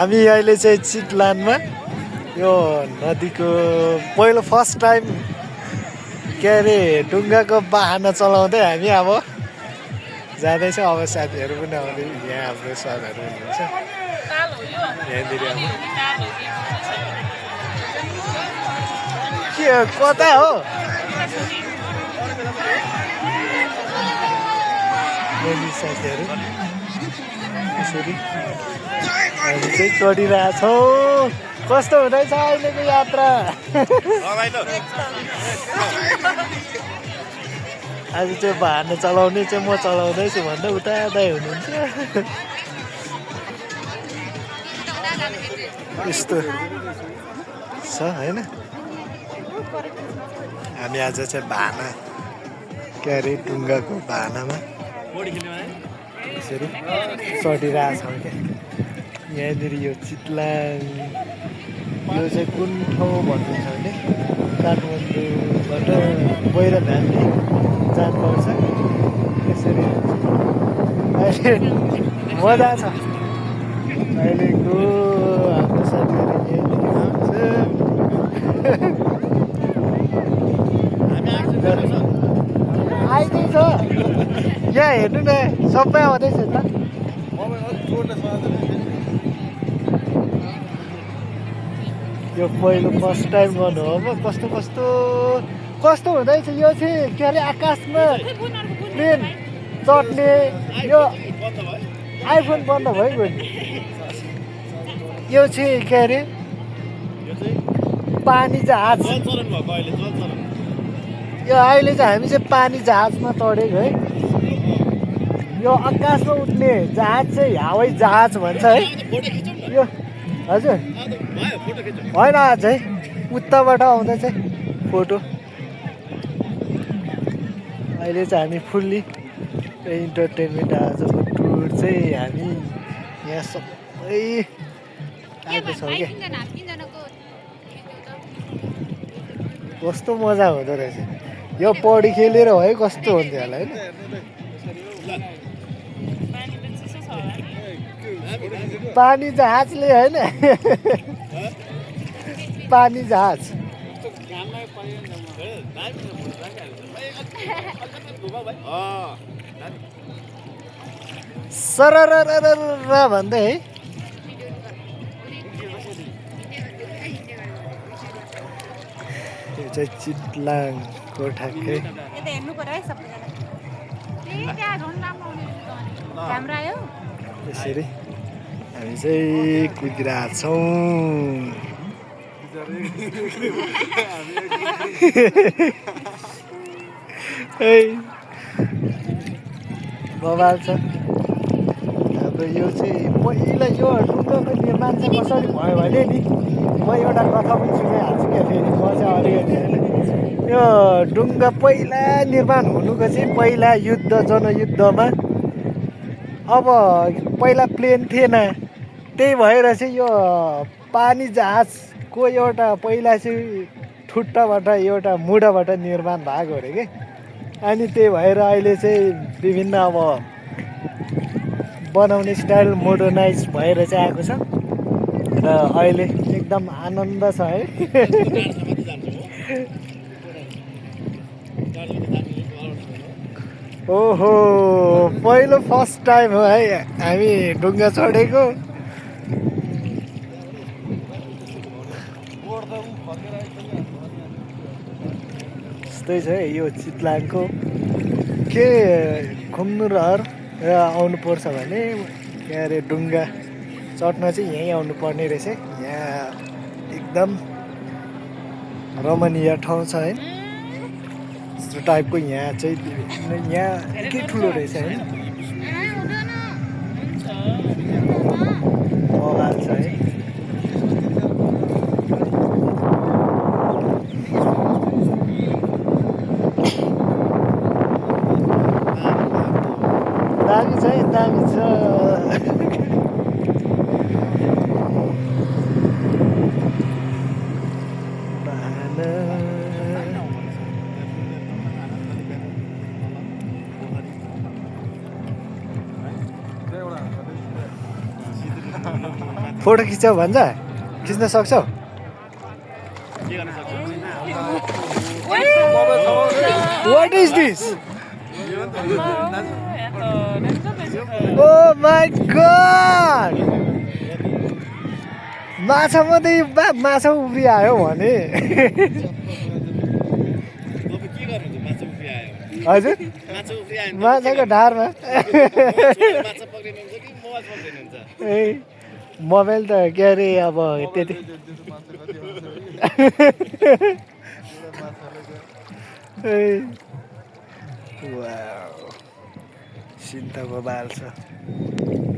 हामी अहिले चाहिँ चितलानमा यो नदीको पहिलो फर्स्ट टाइम के अरे डुङ्गाको बाहना चलाउँदै हामी अब जाँदैछौँ। अब साथीहरू पनि आउँदै यहाँ हाम्रो सरहरू हुनुहुन्छ यहाँनिर अब के कता हो साथीहरू यसरी हामी चाहिँ चढिरहेछौँ। कस्तो हुँदैछ अहिलेको यात्रा? आज चाहिँ भानु चलाउने चाहिँ म चलाउँदैछु भन्दा उता दाइ हुनुहुन्छ। यस्तो छ होइन। हामी आज चाहिँ भाना के अरे डुङ्गाको भानामा यसरी चढिरहेछौँ क्या। यहाँनिर यो चितलाङ यो चाहिँ कुन ठाउँ भन्नुहुन्छ भने काठमाडौँबाट भैरवधामले जानुपर्छ। यसरी अहिले मजा छ। अहिलेको हाम्रो साथीहरू आइदिन्छ यहाँ हेर्नु न सबै आउँदैछ त। यो पहिलो फर्स्ट टाइम गर्नु हो। कस्तो कस्तो कस्तो हुँदैछ यो चाहिँ के अरे आकाशमा प्लेन चढ्ने। यो आइफोन बन्द भइगयो नि। यो चाहिँ के अरे पानी जहाज। यो अहिले चाहिँ हामी चाहिँ पानी जहाजमा चढेको है। यो आकाशमा उठ्ने जहाज चाहिँ हवाई जहाज भन्छ है यो। हजुर होइन अझै उताबाट आउँदैछ फोटो। अहिले चाहिँ हामी फुल्ली इन्टरटेनमेन्ट आजको टुर चाहिँ हामी यहाँ सबै आएको छौँ क्या। कस्तो मजा हुँदो रहेछ यो पौडी खेलेर है। कस्तो हुन्थ्यो होला होइन। पानी जहाजले होइन पानी जहाज। सरर भन्दै है। यो चाहिँ चितलाङको ठ्याक्कै यसरी हामी चाहिँ कुदिरहेछौँ। बवाल छ हाम्रो। यो चाहिँ पहिला यो ढुङ्गाको निर्माण चाहिँ कसरी भयो भने नि म एउटा कथा पनि सुनाइहाल्छु क्या। फेरि म चाहिँ अलिकति होइन यो ढुङ्गा पहिला निर्माण हुनुको चाहिँ पहिला युद्ध जनयुद्धमा अब पहिला प्लेन थिएन। त्यही भएर चाहिँ यो पानी जहाजको एउटा पहिला चाहिँ ठुट्टाबाट एउटा मुढाबाट निर्माण भएको अरे कि। अनि त्यही भएर अहिले चाहिँ विभिन्न अब बनाउने स्टाइल मोडर्नाइज भएर चाहिँ आएको छ र अहिले एकदम आनन्द छ है। ओहो पहिलो फर्स्ट टाइम हो है हामी ढुङ्गा चढेको। यस्तै छ है यो चितलाङको। के घुम्नु रहर आउनुपर्छ भने के अरे डुङ्गा चढ्न चाहिँ यहीँ आउनु पर्ने रहेछ। यहाँ एकदम रमणीय ठाउँ छ है। यस्तो टाइपको यहाँ चाहिँ यहाँ के ठुलो रहेछ होइन। बवाल छ है। दामी छ है दामी छ। फोटो खिच्छौ भन्छ खिच्न सक्छौ what is this oh my god माछा मात्रै माछा उफ्रिआयो भने हजुर माछाको ढाडमा ए मोबाइल त के अरे अब त्यति सिन्ताको बाल छ